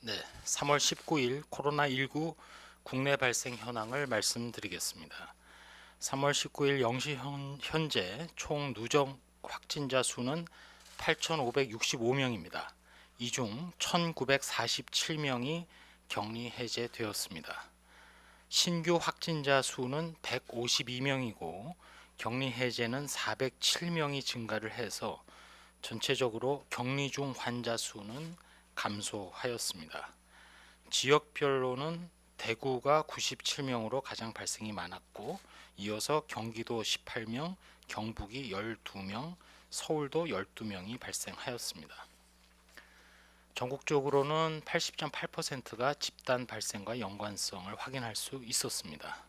네, 3월 19일 코로나19 국내 발생 현황을 말씀드리겠습니다. 3월 19일 0시 현재 총 누적 확진자 수는 8,565명입니다. 이 중 1,947명이 격리 해제되었습니다. 신규 확진자 수는 152명이고 격리 해제는 407명이 증가를 해서 전체적으로 격리 중 환자 수는 감소하였습니다. 지역별로는 대구가 97명으로 가장 발생이 많았고 이어서 경기도 18명, 경북이 12명, 서울도 12명이 발생하였습니다. 전국적으로는 80.8%가 집단 발생과 연관성을 확인할 수 있었습니다.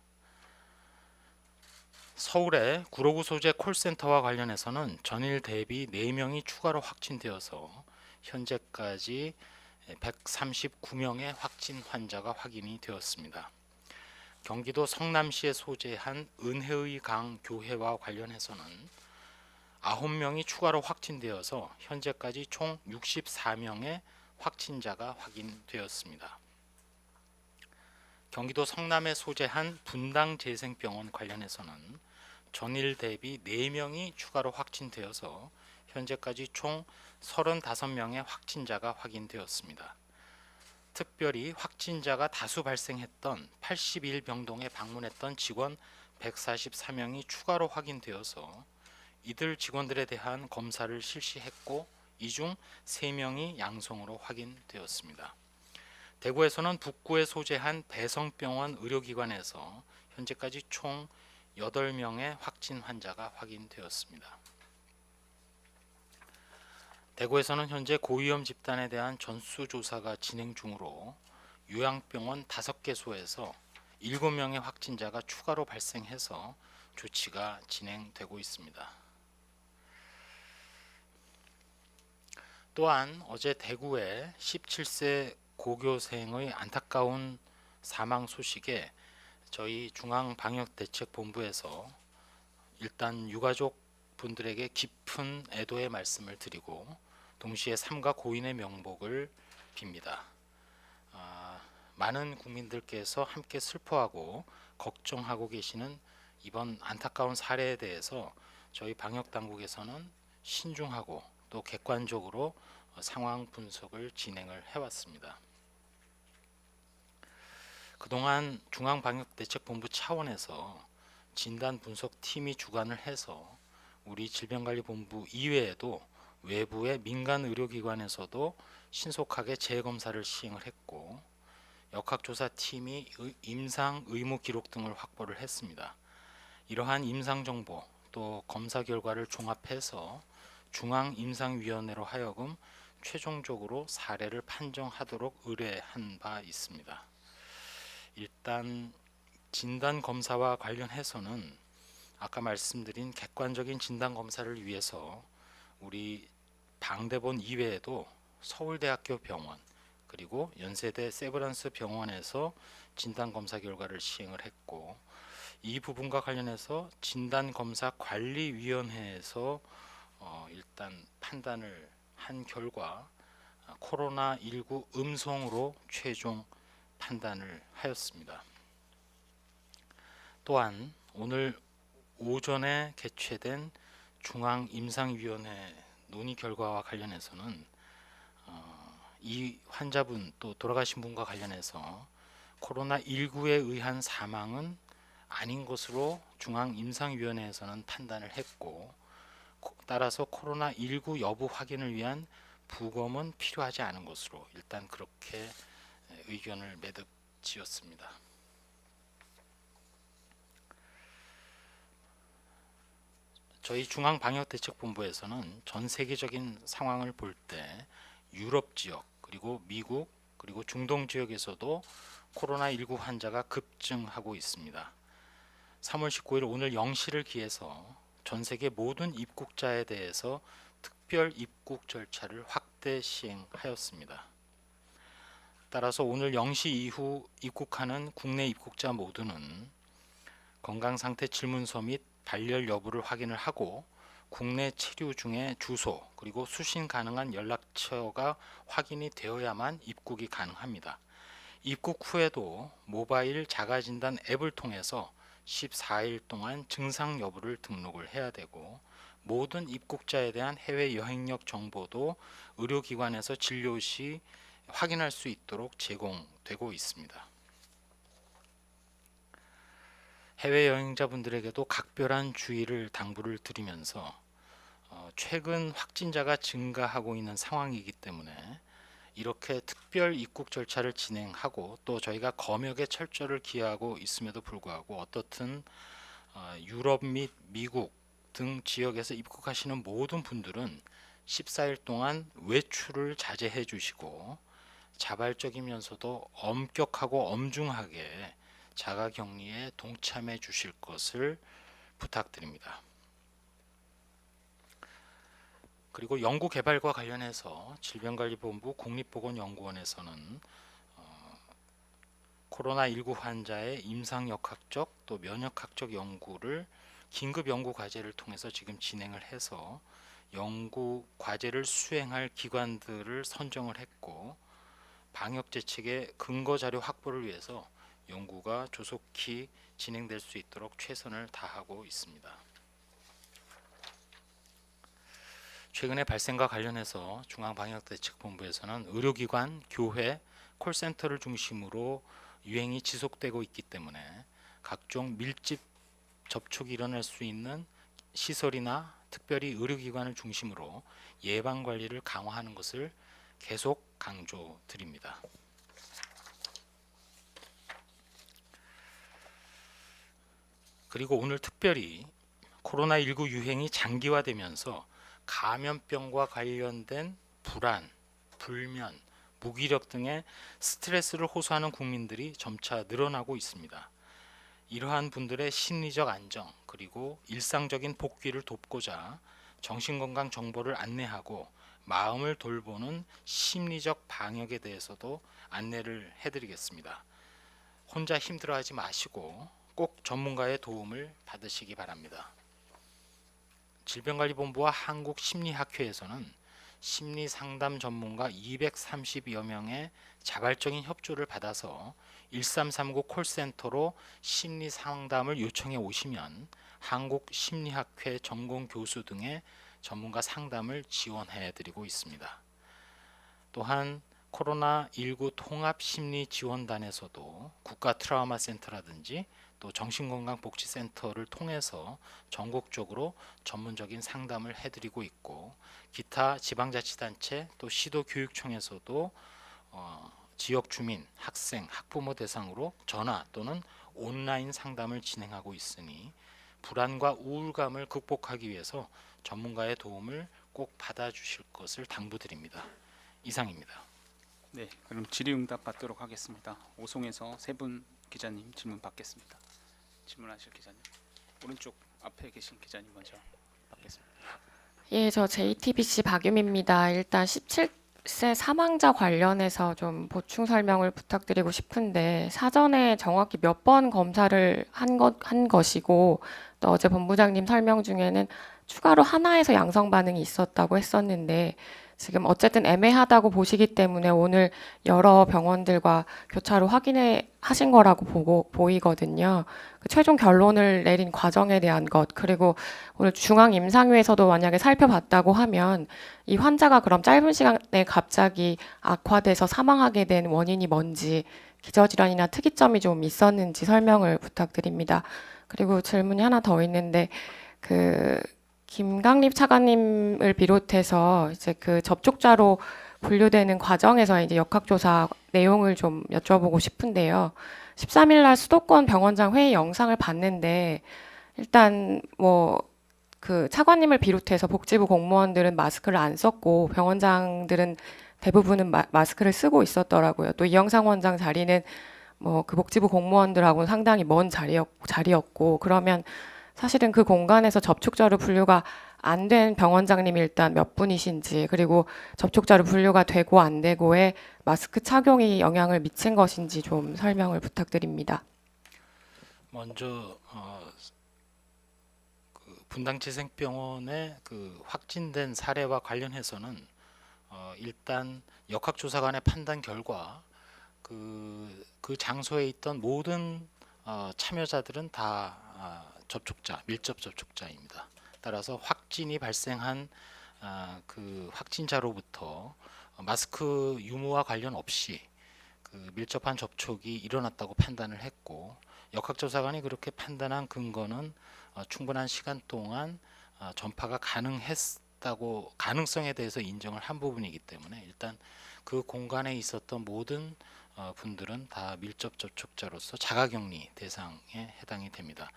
서울의 구로구 소재 콜센터와 관련해서는 전일 대비 4명이 추가로 확진되어서 현재까지 139명의 확진 환자가 확인이 되었습니다. 경기도 성남시에 소재한 은혜의 강 교회와 관련해서는 9명이 추가로 확진되어서 현재까지 총 64명의 확진자가 확인되었습니다. 경기도 성남에 소재한 분당재생병원 관련해서는 전일 대비 4명이 추가로 확진되어서 현재까지 총 35명의 확진자가 확인되었습니다. 특별히 확진자가 다수 발생했던 81병동에 방문했던 직원 144명이 추가로 확인되어서 이들 직원들에 대한 검사를 실시했고 이 중 3명이 양성으로 확인되었습니다. 대구에서는 북구에 소재한 배성병원 의료기관에서 현재까지 총 8명의 확진 환자가 확인되었습니다. 대구에서는 현재 고위험 집단에 대한 전수조사가 진행 중으로 요양병원 5개소에서 7명의 확진자가 추가로 발생해서 조치가 진행되고 있습니다. 또한 어제 대구의 17세 고교생의 안타까운 사망 소식에 저희 중앙방역대책본부에서 일단 유가족 분들에게 깊은 애도의 말씀을 드리고 동시에 삼가 고인의 명복을 빕니다. 많은 국민들께서 함께 슬퍼하고 걱정하고 계시는 이번 안타까운 사례에 대해서 저희 방역당국에서는 신중하고 또 객관적으로 상황 분석을 진행을 해왔습니다. 그동안 중앙방역대책본부 차원에서 진단분석팀이 주관을 해서 우리 질병관리본부 이외에도 외부의 민간 의료기관에서도 신속하게 재검사를 시행을 했고 역학조사팀이 임상 의무 기록 등을 확보를 했습니다. 이러한 임상 정보 또 검사 결과를 종합해서 중앙임상위원회로 하여금 최종적으로 사례를 판정하도록 의뢰한 바 있습니다. 일단 진단검사와 관련해서는 아까 말씀드린 객관적인 진단검사를 위해서 우리 방대본 이외에도 서울대학교 병원 그리고 연세대 세브란스 병원에서 진단검사 결과를 시행을 했고 이 부분과 관련해서 진단검사관리위원회에서 일단 판단을 한 결과 코로나19 음성으로 최종 판단을 하였습니다. 또한 오늘 오전에 개최된 중앙임상위원회 논의 결과와 관련해서는 이 환자분 또 돌아가신 분과 관련해서 코로나19에 의한 사망은 아닌 것으로 중앙임상위원회에서는 판단을 했고 따라서 코로나19 여부 확인을 위한 부검은 필요하지 않은 것으로 일단 그렇게 의견을 매듭 지었습니다. 저희 중앙방역대책본부에서는 전 세계적인 상황을 볼 때 유럽 지역 그리고 미국 그리고 중동 지역에서도 코로나19 환자가 급증하고 있습니다. 3월 19일 오늘 0시를 기해서 전 세계 모든 입국자에 대해서 특별 입국 절차를 확대 시행하였습니다. 따라서 오늘 0시 이후 입국하는 국내 입국자 모두는 건강상태 질문서 및 발열 여부를 확인을 하고 국내 체류 중에 주소 그리고 수신 가능한 연락처가 확인이 되어야만 입국이 가능합니다. 입국 후에도 모바일 자가진단 앱을 통해서 14일 동안 증상 여부를 등록을 해야 되고, 모든 입국자에 대한 해외 여행력 정보도 의료기관에서 진료 시 확인할 수 있도록 제공되고 있습니다. 해외 여행자분들에게도 각별한 주의를 당부를 드리면서 최근 확진자가 증가하고 있는 상황이기 때문에 이렇게 특별 입국 절차를 진행하고, 또 저희가 검역에 철저를 기하고 있음에도 불구하고 어떻든 유럽 및 미국 등 지역에서 입국하시는 모든 분들은 14일 동안 외출을 자제해 주시고, 자발적이면서도 엄격하고 엄중하게 자가격리에 동참해 주실 것을 부탁드립니다. 그리고 연구개발과 관련해서 질병관리본부 국립보건연구원에서는 코로나19 환자의 임상역학적 또 면역학적 연구를 긴급 연구 과제를 통해서 지금 진행을 해서 연구 과제를 수행할 기관들을 선정을 했고, 방역 대책의 근거 자료 확보를 위해서 연구가 조속히 진행될 수 있도록 최선을 다하고 있습니다. 최근의 발생과 관련해서 중앙방역대책본부에서는 의료기관, 교회, 콜센터를 중심으로 유행이 지속되고 있기 때문에 각종 밀집 접촉이 일어날 수 있는 시설이나 특별히 의료기관을 중심으로 예방관리를 강화하는 것을 계속 강조드립니다. 그리고 오늘 특별히 코로나19 유행이 장기화되면서 감염병과 관련된 불안, 불면, 무기력 등의 스트레스를 호소하는 국민들이 점차 늘어나고 있습니다. 이러한 분들의 심리적 안정 그리고 일상적인 복귀를 돕고자 정신건강 정보를 안내하고 마음을 돌보는 심리적 방역에 대해서도 안내를 해드리겠습니다. 혼자 힘들어하지 마시고 꼭 전문가의 도움을 받으시기 바랍니다. 질병관리본부와 한국심리학회에서는 심리상담 전문가 230여 명의 자발적인 협조를 받아서 1339 콜센터로 심리상담을 요청해 오시면 한국심리학회 전공 교수 등의 전문가 상담을 지원해 드리고 있습니다. 또한 코로나19 통합심리지원단에서도 국가 트라우마 센터라든지 또 정신건강복지센터를 통해서 전국적으로 전문적인 상담을 해드리고 있고, 기타 지방자치단체 또 시도교육청에서도 지역 주민, 학생, 학부모 대상으로 전화 또는 온라인 상담을 진행하고 있으니 불안과 우울감을 극복하기 위해서 전문가의 도움을 꼭 받아주실 것을 당부드립니다. 이상입니다. 네, 그럼 질의응답 받도록 하겠습니다. 오송에서 세 분 기자님 질문 받겠습니다. 질문하실 기자님, 오른쪽 앞에 계신 기자님 먼저 받겠습니다. 예, 저 JTBC 박유미입니다. 일단 17세 사망자 관련해서 좀 보충 설명을 부탁드리고 싶은데, 사전에 정확히 몇 번 검사를 한 것이고, 또 어제 본부장님 설명 중에는 추가로 하나에서 양성 반응이 있었다고 했었는데, 지금 어쨌든 애매하다고 보시기 때문에 오늘 여러 병원들과 교차로 하신 거라고 보이거든요. 그 최종 결론을 내린 과정에 대한 것, 그리고 오늘 중앙임상위에서도 만약에 살펴봤다고 하면 이 환자가 그럼 짧은 시간에 갑자기 악화돼서 사망하게 된 원인이 뭔지, 기저질환이나 특이점이 좀 있었는지 설명을 부탁드립니다. 그리고 질문이 하나 더 있는데, 김강립 차관님을 비롯해서 이제 그 접촉자로 분류되는 과정에서 이제 역학조사 내용을 좀 여쭤보고 싶은데요. 13일 날 수도권 병원장 회의 영상을 봤는데, 일단 그 차관님을 비롯해서 복지부 공무원들은 마스크를 안 썼고 병원장들은 대부분은 마스크를 쓰고 있었더라고요. 또 이영상 원장 자리는 그 복지부 공무원들하고는 상당히 먼 자리였고, 그러면 사실은 그 공간에서 접촉자로 분류가 안 된 병원장님이 일단 몇 분이신지, 그리고 접촉자로 분류가 되고 안 되고에 마스크 착용이 영향을 미친 것인지 좀 설명을 부탁드립니다. 먼저 분당재생병원의 그 확진된 사례와 관련해서는 일단 역학조사관의 판단 결과 그 장소에 있던 모든 참여자들은 다 접촉자, 밀접 접촉자입니다. 따라서 확진이 발생한 그 확진자로부터 마스크 유무와 관련 없이 그 밀접한 접촉이 일어났다고 판단을 했고, 역학조사관이 그렇게 판단한 근거는 충분한 시간 동안 전파가 가능했다고 가능성에 대해서 인정을 한 부분이기 때문에 일단 그 공간에 있었던 모든 분들은 다 밀접 접촉자로서 자가격리 대상에 해당이 됩니다.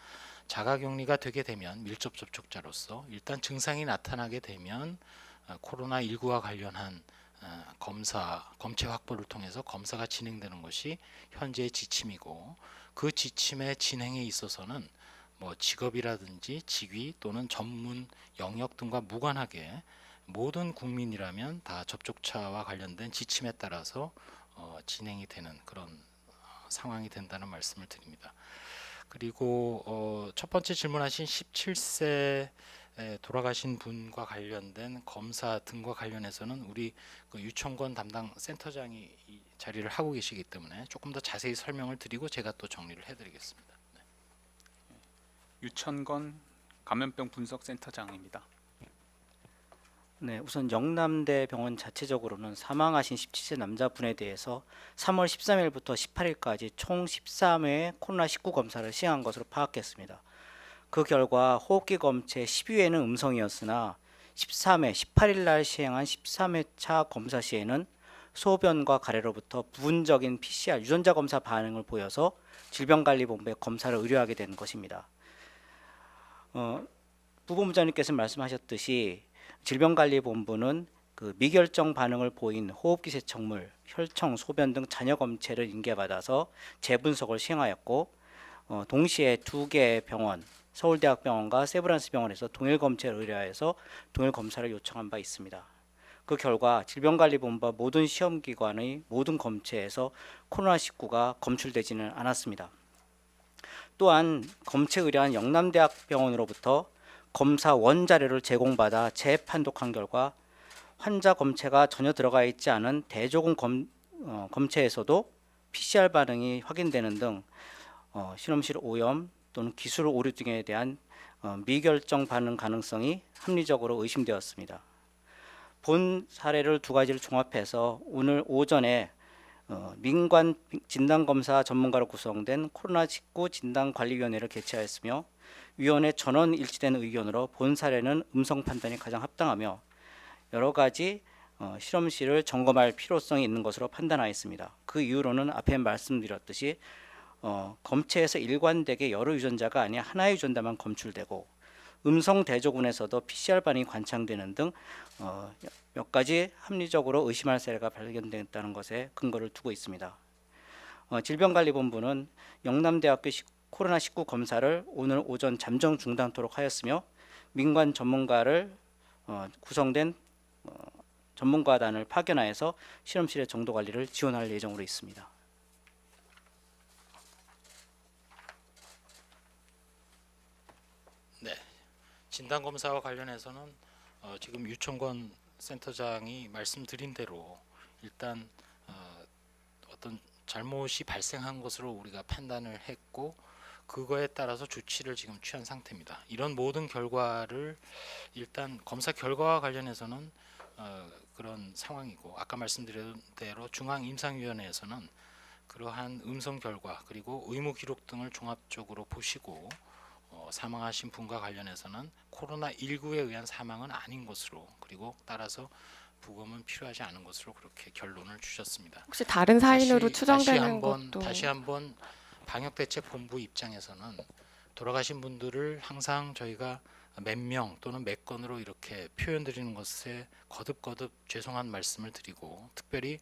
자가격리가 되게 되면 밀접 접촉자로서 일단 증상이 나타나게 되면 코로나19와 관련한 검체 확보를 통해서 검사가 진행되는 것이 현재의 지침이고, 그 지침의 진행에 있어서는 뭐 직업이라든지 직위 또는 전문 영역 등과 무관하게 모든 국민이라면 다 접촉자와 관련된 지침에 따라서 진행이 되는 그런 상황이 된다는 말씀을 드립니다. 그리고 첫 번째 질문하신 17세 돌아가신 분과 관련된 검사 등과 관련해서는 우리 그 유청권 담당 센터장이 이 자리를 하고 계시기 때문에 조금 더 자세히 설명을 드리고 제가 또 정리를 해드리겠습니다. 유천건 감염병 분석 센터장입니다. 네, 우선 영남대 병원 자체적으로는 사망하신 17세 남자분에 대해서 3월 13일부터 18일까지 총 13회의 코로나19 검사를 시행한 것으로 파악했습니다. 그 결과 호흡기 검체 12회는 음성이었으나 13회, 18일 날 시행한 13회차 검사 시에는 소변과 가래로부터 부분적인 PCR 유전자 검사 반응을 보여서 질병관리본부에 검사를 의뢰하게 된 것입니다. 부본부장님께서 말씀하셨듯이 질병관리본부는 그 미결정 반응을 보인 호흡기 세척물, 혈청, 소변 등 잔여 검체를 인계받아서 재분석을 시행하였고, 동시에 두 개의 병원, 서울대학병원과 세브란스병원에서 동일 검체를 의뢰하여서 동일 검사를 요청한 바 있습니다. 그 결과 질병관리본부와 모든 시험기관의 모든 검체에서 코로나19가 검출되지는 않았습니다. 또한 검체 의뢰한 영남대학병원으로부터 검사 원자료를 제공받아 재판독한 결과 환자 검체가 전혀 들어가 있지 않은 대조군 검체에서도 PCR 반응이 확인되는 등 실험실 오염 또는 기술 오류 등에 대한 미결정 반응 가능성이 합리적으로 의심되었습니다. 본 사례를 두 가지를 종합해서 오늘 오전에 민관 진단검사 전문가로 구성된 코로나19 진단관리위원회를 개최하였으며, 위원회 전원 일치된 의견으로 본 사례는 음성 판단이 가장 합당하며 여러 가지 실험실을 점검할 필요성이 있는 것으로 판단하였습니다. 그 이유로는 앞에 말씀드렸듯이 검체에서 일관되게 여러 유전자가 아니라 하나의 유전자만 검출되고 음성 대조군에서도 PCR 반응이 관찰되는 등 몇 가지 합리적으로 의심할 사례가 발견됐다는 것에 근거를 두고 있습니다. 질병관리본부는 영남대학교 코로나19 검사를 오늘 오전 잠정 중단토록 하였으며, 민관 전문가를 구성된 전문가단을 파견하여서 실험실의 정도 관리를 지원할 예정으로 있습니다. 네, 진단검사와 관련해서는 지금 유청권 센터장이 말씀드린 대로 일단 어떤 잘못이 발생한 것으로 우리가 판단을 했고, 그거에 따라서 조치를 지금 취한 상태입니다. 이런 모든 결과를 일단 검사 결과와 관련해서는 그런 상황이고, 아까 말씀드린 대로 중앙임상위원회에서는 그러한 음성 결과 그리고 의무 기록 등을 종합적으로 보시고 사망하신 분과 관련해서는 코로나19에 의한 사망은 아닌 것으로, 그리고 따라서 부검은 필요하지 않은 것으로 그렇게 결론을 주셨습니다. 혹시 다른 사인으로 추정되는 것도 다시 한번 방역대책본부 입장에서는 돌아가신 분들을 항상 저희가 몇 명 또는 몇 건으로 이렇게 표현드리는 것에 거듭거듭 죄송한 말씀을 드리고, 특별히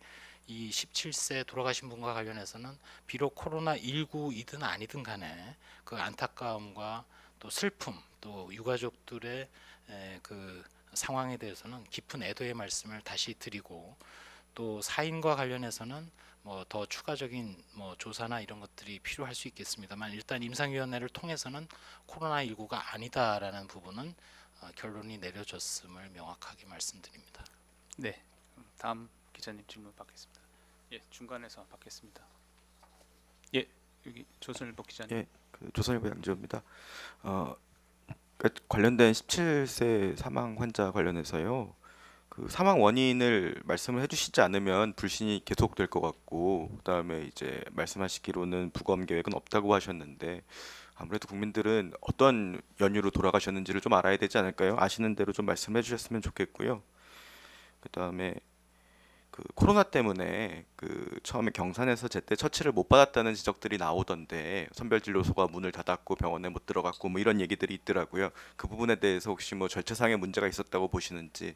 이 17세 돌아가신 분과 관련해서는 비록 코로나19이든 아니든 간에 그 안타까움과 또 슬픔, 또 유가족들의 그 상황에 대해서는 깊은 애도의 말씀을 다시 드리고, 또 사인과 관련해서는 뭐 더 추가적인 뭐 조사나 이런 것들이 필요할 수 있겠습니다만 일단 임상위원회를 통해서는 코로나19가 아니다라는 부분은 결론이 내려졌음을 명확하게 말씀드립니다. 네. 그럼 다음 기자님 질문 받겠습니다. 예, 중간에서 받겠습니다. 예, 여기 조선일보 기자님. 예, 그 조선일보 양지호입니다. 관련된 17세 사망 환자 관련해서요. 그 사망 원인을 말씀을 해주시지 않으면 불신이 계속될 것 같고, 그다음에 이제 말씀하시기로는 부검 계획은 없다고 하셨는데, 아무래도 국민들은 어떤 연유로 돌아가셨는지를 좀 알아야 되지 않을까요? 아시는 대로 좀 말씀해 주셨으면 좋겠고요. 그다음에 그 코로나 때문에 그 처음에 경산에서 제때 처치를 못 받았다는 지적들이 나오던데 선별진료소가 문을 닫았고 병원에 못 들어갔고 뭐 이런 얘기들이 있더라고요. 그 부분에 대해서 혹시 뭐 절차상의 문제가 있었다고 보시는지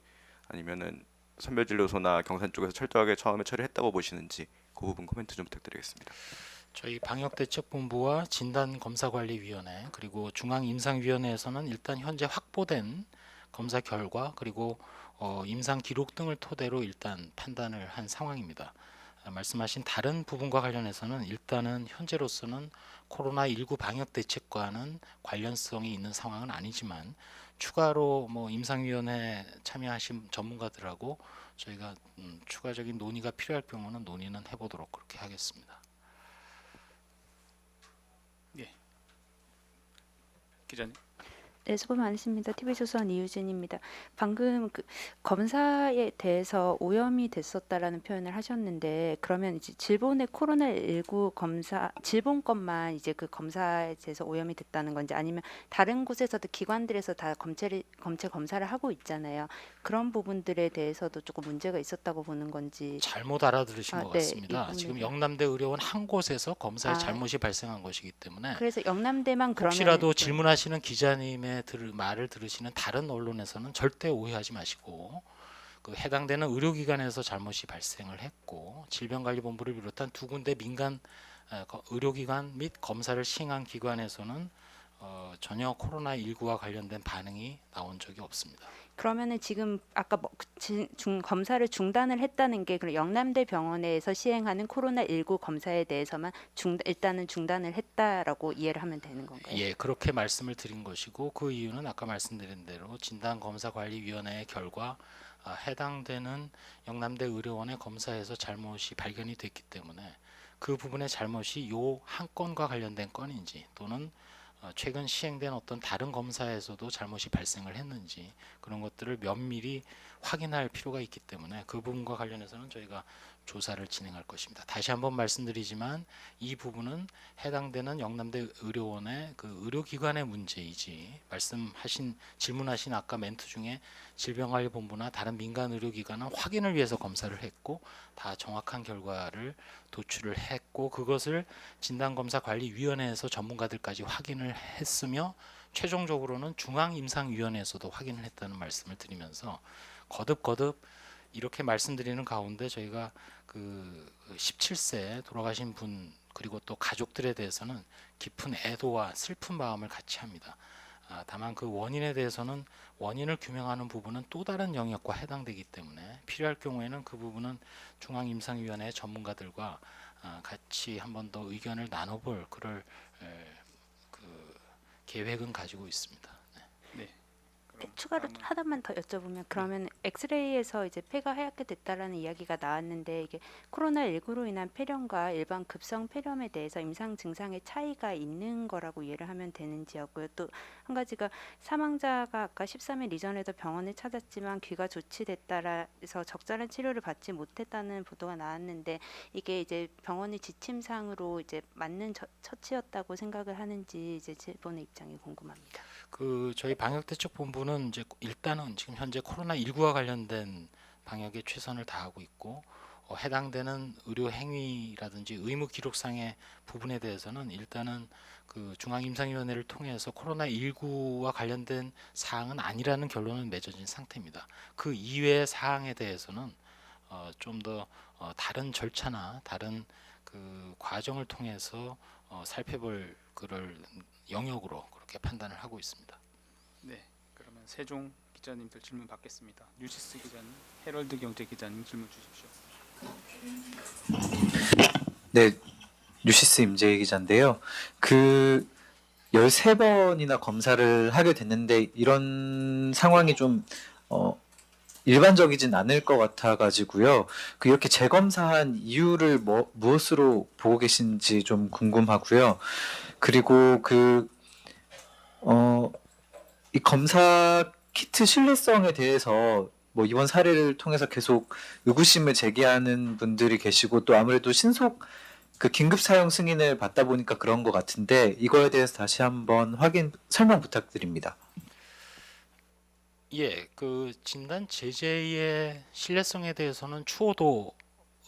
아니면은 선별진료소나 경산 쪽에서 철저하게 처음에 처리했다고 보시는지 그 부분 코멘트 좀 부탁드리겠습니다. 저희 방역대책본부와 진단검사관리위원회 그리고 중앙임상위원회에서는 일단 현재 확보된 검사 결과 그리고 임상 기록 등을 토대로 일단 판단을 한 상황입니다. 말씀하신 다른 부분과 관련해서는 일단은 현재로서는 코로나19 방역대책과는 관련성이 있는 상황은 아니지만 추가로 뭐 임상위원회 참여하신 전문가들하고 저희가 추가적인 논의가 필요할 경우는 논의는 해보도록 그렇게 하겠습니다. 기자님. 네, 수고 많으십니다. TV조선 이유진입니다. 방금 그 검사에 대해서 오염이 됐었다라는 표현을 하셨는데 그러면 이제 질본의 코로나19 검사 질본 것만 이제 그 검사에 대해서 오염이 됐다는 건지 아니면 다른 곳에서도 기관들에서 다 검체 검사를 하고 있잖아요. 그런 부분들에 대해서도 조금 문제가 있었다고 보는 건지. 잘못 알아들으신 것 네, 이 같습니다. 부분에 지금 대해서. 영남대 의료원 한 곳에서 검사에 아, 잘못이 발생한 것이기 때문에 그래서 영남대만 그러면 혹시라도 질문하시는 기자님의 말을 들으시는 다른 언론에서는 절대 오해하지 마시고 그 해당되는 의료기관에서 잘못이 발생을 했고 질병관리본부를 비롯한 두 군데 민간 의료기관 및 검사를 시행한 기관에서는 전혀 코로나19와 관련된 반응이 나온 적이 없습니다. 그러면은 지금 아까 검사를 중단을 했다는 게 그럼 영남대 병원에서 시행하는 코로나19 검사에 대해서만 일단은 중단을 했다라고 이해를 하면 되는 건가요? 예, 그렇게 말씀을 드린 것이고 그 이유는 아까 말씀드린 대로 진단검사관리위원회의 결과 해당되는 영남대 의료원의 검사에서 잘못이 발견이 됐기 때문에 그 부분의 잘못이 요 한 건과 관련된 건인지 또는 최근 시행된 어떤 다른 검사에서도 잘못이 발생을 했는지 그런 것들을 면밀히 확인할 필요가 있기 때문에 그 부분과 관련해서는 저희가 조사를 진행할 것입니다. 다시 한번 말씀드리지만 이 부분은 해당되는 영남대 의료원의 그 의료기관의 문제이지 질문하신 아까 멘트 중에 질병관리본부나 다른 민간 의료기관은 확인을 위해서 검사를 했고 다 정확한 결과를 도출을 했고 그것을 진단검사관리위원회에서 전문가들까지 확인을 했으며 최종적으로는 중앙임상위원회에서도 확인을 했다는 말씀을 드리면서 거듭 이렇게 말씀드리는 가운데 저희가 그 17세 돌아가신 분 그리고 또 가족들에 대해서는 깊은 애도와 슬픈 마음을 같이 합니다. 다만 그 원인에 대해서는 원인을 규명하는 부분은 또 다른 영역과 해당되기 때문에 필요할 경우에는 그 부분은 중앙임상위원회 전문가들과 같이 한 번 더 의견을 나눠볼 그럴 그 계획은 가지고 있습니다. 네. 그럼 추가로 다음은 하나만 더 여쭤보면 그러면 엑스레이에서 이제 폐가 하얗게 됐다라는 이야기가 나왔는데 이게 코로나19로 인한 폐렴과 일반 급성 폐렴에 대해서 임상 증상의 차이가 있는 거라고 이해를 하면 되는지였고요. 또 한 가지가 사망자가 아까 13일 이전에도 병원을 찾았지만 귀가 조치됐다라 해서 적절한 치료를 받지 못했다는 보도가 나왔는데 이게 이제 병원의 지침상으로 이제 맞는 처치였다고 생각을 하는지 이제 질본의 입장이 궁금합니다. 그 저희 방역대책본부는 이제 일단은 지금 현재 코로나19와 관련된 방역에 최선을 다하고 있고 해당되는 의료 행위라든지 의무 기록상의 부분에 대해서는 일단은 그 중앙임상위원회를 통해서 코로나19와 관련된 사항은 아니라는 결론은 맺어진 상태입니다. 그 이외의 사항에 대해서는 좀 더 다른 절차나 다른 그 과정을 통해서 살펴볼 그럴 영역으로 그렇게 판단을 하고 있습니다. 네. 그러면 세종 기자님들 질문 받겠습니다. 뉴시스 기자님, 헤럴드 경제 기자님 질문 주십시오. 네, 뉴시스 임재희 기자인데요. 그 13번이나 검사를 하게 됐는데 이런 상황이 좀 일반적이진 않을 것 같아 가지고요. 그 이렇게 재검사한 이유를 무엇으로 보고 계신지 좀 궁금하고요. 그리고 이 검사 키트 신뢰성에 대해서 뭐 이번 사례를 통해서 계속 의구심을 제기하는 분들이 계시고 또 아무래도 신속 그 긴급 사용 승인을 받다 보니까 그런 것 같은데 이거에 대해서 다시 한번 설명 부탁드립니다. 예, 그 진단 제재의 신뢰성에 대해서는 추호도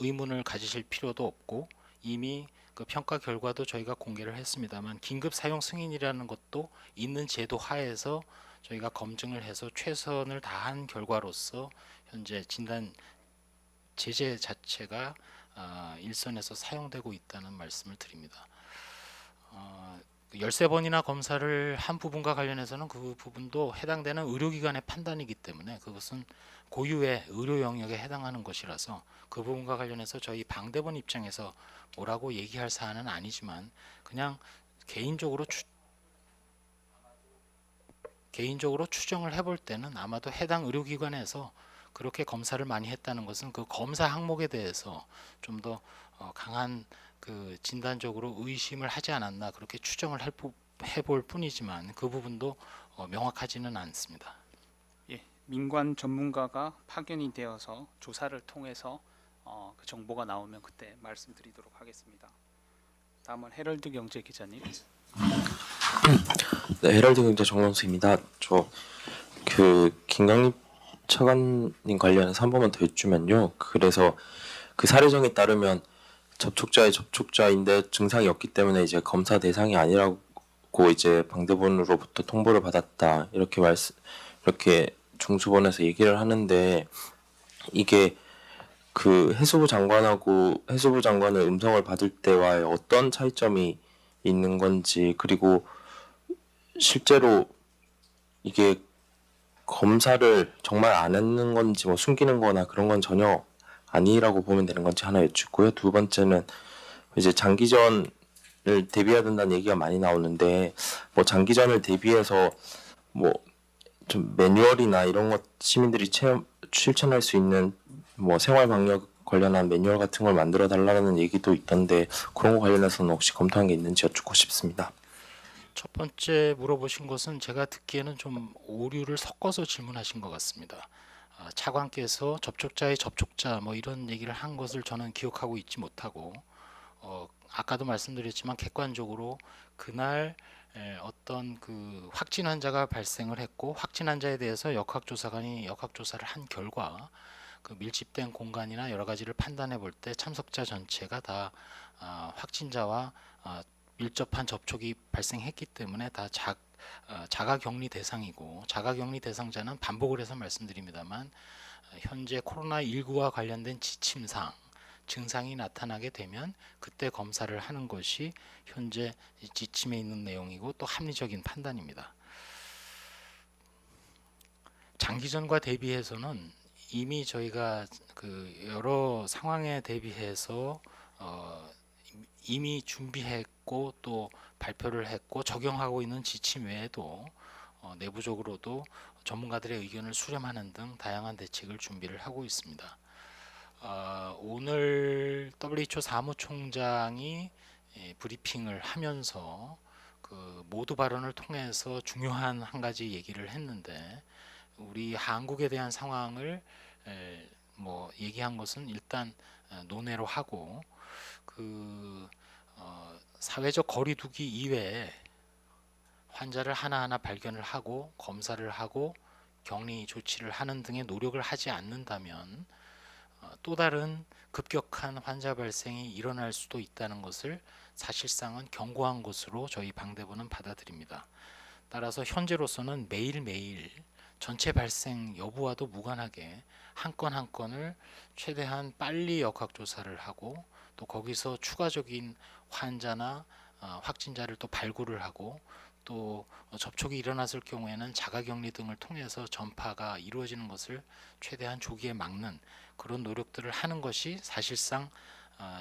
의문을 가지실 필요도 없고 이미 그 평가 결과도 저희가 공개를 했습니다만 긴급 사용 승인이라는 것도 있는 제도 하에서 저희가 검증을 해서 최선을 다한 결과로서 현재 진단 제재 자체가 일선에서 사용되고 있다는 말씀을 드립니다. 13번이나 검사를 한 부분과 관련해서는 그 부분도 해당되는 의료기관의 판단이기 때문에 그것은 고유의 의료 영역에 해당하는 것이라서 그 부분과 관련해서 저희 방대본 입장에서 뭐라고 얘기할 사안은 아니지만 그냥 개인적으로 추정을 해볼 때는 아마도 해당 의료기관에서 그렇게 검사를 많이 했다는 것은 그 검사 항목에 대해서 좀 더 강한 그 진단적으로 의심을 하지 않았나 그렇게 추정을 해볼 뿐이지만 그 부분도 명확하지는 않습니다. 예, 민관 전문가가 파견이 되어서 조사를 통해서 그 정보가 나오면 그때 말씀드리도록 하겠습니다. 다음은 헤럴드 경제 기자님. 네, 헤럴드 경제 정mon수입니다. 저 그 김강립 차관님 관련해서 한 번만 더 여쭈면요. 그래서 그 사례정에 따르면 접촉자의 접촉자인데 증상이 없기 때문에 이제 검사 대상이 아니라고 이제 방대본으로부터 통보를 받았다 이렇게 중수본에서 얘기를 하는데 이게 그 해수부 장관의 음성을 받을 때와의 어떤 차이점이 있는 건지 그리고 실제로 이게 검사를 정말 안 하는 건지 뭐 숨기는 거나 그런 건 전혀 아니라고 보면 되는 건지 하나 여쭙고요. 두 번째는 이제 장기전을 대비해야 된다는 얘기가 많이 나오는데 뭐 장기전을 대비해서 뭐 좀 매뉴얼이나 이런 것 시민들이 실천할 수 있는 뭐 생활 방역 관련한 매뉴얼 같은 걸 만들어 달라는 얘기도 있던데 그런 거 관련해서는 혹시 검토한 게 있는지 여쭙고 싶습니다. 첫 번째 물어보신 것은 제가 듣기에는 좀 오류를 섞어서 질문하신 것 같습니다. 차관께서 접촉자의 접촉자 뭐 이런 얘기를 한 것을 저는 기억하고 있지 못하고 아까도 말씀드렸지만 객관적으로 그날 어떤 그 확진 환자가 발생을 했고 확진 환자에 대해서 역학조사관이 역학조사를 한 결과 그 밀집된 공간이나 여러 가지를 판단해 볼 때 참석자 전체가 다 확진자와 밀접한 접촉이 발생했기 때문에 다 자가격리 대상이고 자가격리 대상자는 반복을 해서 말씀드립니다만 현재 코로나19와 관련된 지침상 증상이 나타나게 되면 그때 검사를 하는 것이 현재 지침에 있는 내용이고 또 합리적인 판단입니다. 장기전과 대비해서는 이미 저희가 그 여러 상황에 대비해서 이미 준비했고 또 발표를 했고 적용하고 있는 지침 외에도 내부적으로도 전문가들의 의견을 수렴하는 등 다양한 대책을 준비를 하고 있습니다. 오늘 WHO 사무총장이 브리핑을 하면서 그 모두 발언을 통해서 중요한 한 가지 얘기를 했는데 우리 한국에 대한 상황을 뭐 얘기한 것은 일단 논외로 하고 그 사회적 거리두기 이외에 환자를 하나하나 발견을 하고 검사를 하고 격리 조치를 하는 등의 노력을 하지 않는다면 또 다른 급격한 환자 발생이 일어날 수도 있다는 것을 사실상은 경고한 것으로 저희 방대본은 받아들입니다. 따라서 현재로서는 매일매일 전체 발생 여부와도 무관하게 한 건 한 건을 최대한 빨리 역학조사를 하고 또 거기서 추가적인 환자나 확진자를 또 발굴을 하고 또 접촉이 일어났을 경우에는 자가격리 등을 통해서 전파가 이루어지는 것을 최대한 조기에 막는 그런 노력들을 하는 것이 사실상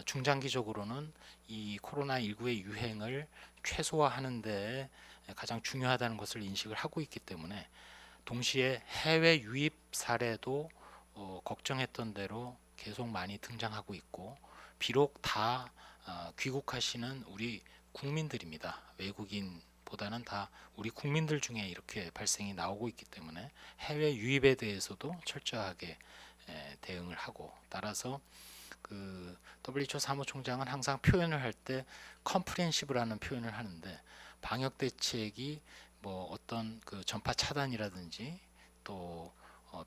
중장기적으로는 이 코로나19의 유행을 최소화하는 데 가장 중요하다는 것을 인식을 하고 있기 때문에 동시에 해외 유입 사례도 걱정했던 대로 계속 많이 등장하고 있고 비록 다 귀국하시는 우리 국민들입니다. 외국인보다는 다 우리 국민들 중에 이렇게 발생이 나오고 있기 때문에 해외 유입에 대해서도 철저하게 대응을 하고 따라서 그 WHO 사무총장은 항상 표현을 할 때 컴프리헨시브라는 표현을 하는데 방역 대책이 뭐 어떤 그 전파 차단이라든지 또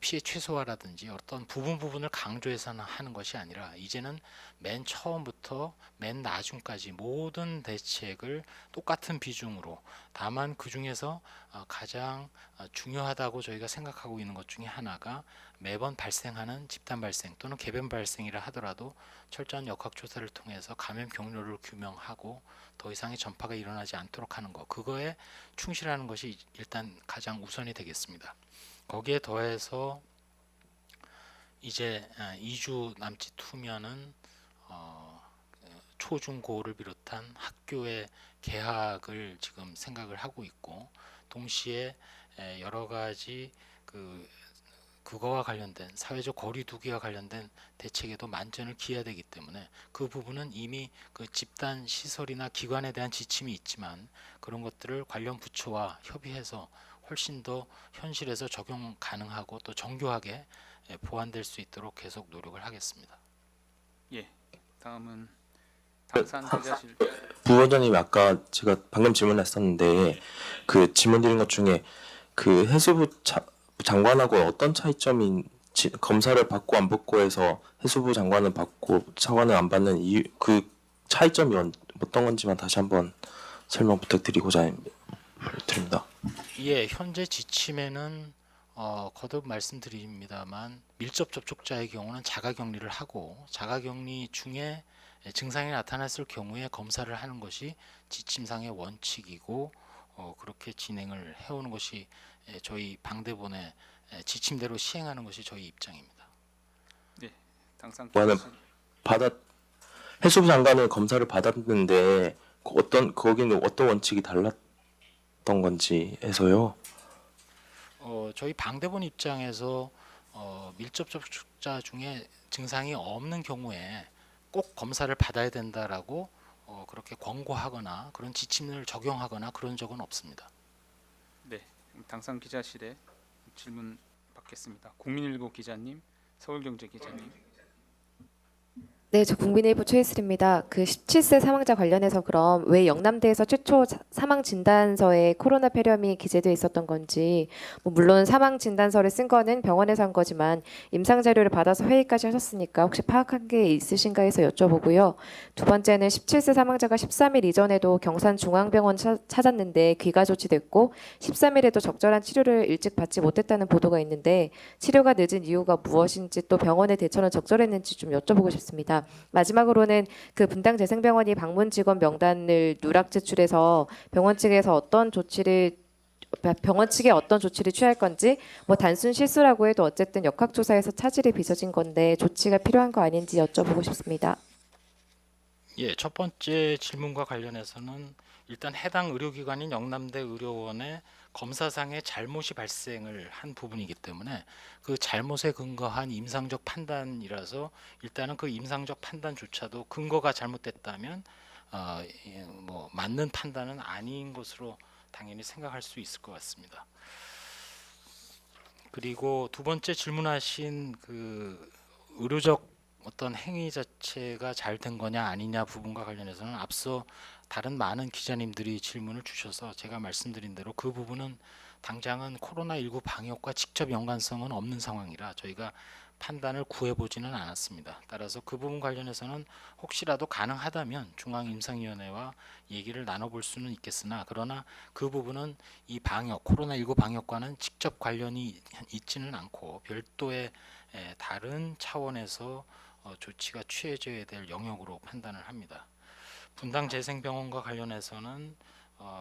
피해 최소화라든지 어떤 부분을 강조해서 하는 것이 아니라 이제는 맨 처음부터 맨 나중까지 모든 대책을 똑같은 비중으로 다만 그 중에서 가장 중요하다고 저희가 생각하고 있는 것 중에 하나가 매번 발생하는 집단 발생 또는 개변 발생이라 하더라도 철저한 역학조사를 통해서 감염 경로를 규명하고 더 이상의 전파가 일어나지 않도록 하는 것 그거에 충실하는 것이 일단 가장 우선이 되겠습니다. 거기에 더해서 이제 2주 남짓 후면은 초중고를 비롯한 학교의 개학을 지금 생각을 하고 있고 동시에 여러 가지 그거와 관련된 사회적 거리두기와 관련된 대책에도 만전을 기해야 되기 때문에 그 부분은 이미 그 집단 시설이나 기관에 대한 지침이 있지만 그런 것들을 관련 부처와 협의해서 훨씬 더 현실에서 적용 가능하고 또 정교하게 보완될 수 있도록 계속 노력을 하겠습니다. 예, 다음은 당산 기자실. 부원장님이 아까 제가 방금 질문했었는데 그 질문 드린 것 중에 그 해수부 장관하고 어떤 차이점이 검사를 받고 안 받고 해서 해수부 장관은 받고 차관은 안 받는 이유 그 차이점이 어떤 건지만 다시 한번 설명 부탁드리고자 드립니다. 예, 현재 지침에는 거듭 말씀드립니다만 밀접 접촉자의 경우는 자가격리를 하고 자가격리 중에 증상이 나타났을 경우에 검사를 하는 것이 지침상의 원칙이고 그렇게 진행을 해오는 것이 저희 방대본의 지침대로 시행하는 것이 저희 입장입니다. 네, 당산 저는 기자실. 해수부 장관은 검사를 받았는데 거기는 어떤 원칙이 달랐던 건지 해서요. 저희 방대본 입장에서 밀접 접촉자 중에 증상이 없는 경우에 꼭 검사를 받아야 된다라고 그렇게 권고하거나 그런 지침을 적용하거나 그런 적은 없습니다. 네, 당산 기자실에 질문 받겠습니다. 국민일보 기자님, 서울경제 기자님. 네, 저 국민일보 최혜슬입니다. 그 17세 사망자 관련해서 그럼 왜 영남대에서 최초 사망 진단서에 코로나 폐렴이 기재돼 있었던 건지, 뭐 물론 사망 진단서를 쓴 거는 병원에서 한 거지만 임상 자료를 받아서 회의까지 하셨으니까 혹시 파악한 게 있으신가 해서 여쭤보고요. 두 번째는 17세 사망자가 13일 이전에도 경산중앙병원 찾았는데 귀가 조치됐고 13일에도 적절한 치료를 일찍 받지 못했다는 보도가 있는데 치료가 늦은 이유가 무엇인지 또 병원의 대처는 적절했는지 좀 여쭤보고 싶습니다. 마지막으로는 그 분당재생병원이 방문 직원 명단을 누락 제출해서 병원 측에 어떤 조치를 취할 건지 뭐 단순 실수라고 해도 어쨌든 역학조사에서 차질이 빚어진 건데 조치가 필요한 거 아닌지 여쭤보고 싶습니다. 예, 첫 번째 질문과 관련해서는 일단 해당 의료기관인 영남대 의료원의 검사상의 잘못이 발생을 한 부분이기 때문에 그 잘못에 근거한 임상적 판단이라서 일단은 그 임상적 판단조차도 근거가 잘못됐다면 뭐 맞는 판단은 아닌 것으로 당연히 생각할 수 있을 것 같습니다. 그리고 두 번째 질문하신 그 의료적 어떤 행위 자체가 잘 된 거냐 아니냐 부분과 관련해서는 앞서 다른 많은 기자님들이 질문을 주셔서 제가 말씀드린 대로 그 부분은 당장은 코로나19 방역과 직접 연관성은 없는 상황이라 저희가 판단을 구해보지는 않았습니다. 따라서 그 부분 관련해서는 혹시라도 가능하다면 중앙임상위원회와 얘기를 나눠볼 수는 있겠으나 그러나 그 부분은 이 방역, 코로나19 방역과는 직접 관련이 있지는 않고 별도의 다른 차원에서 조치가 취해져야 될 영역으로 판단을 합니다. 분당재생병원과 관련해서는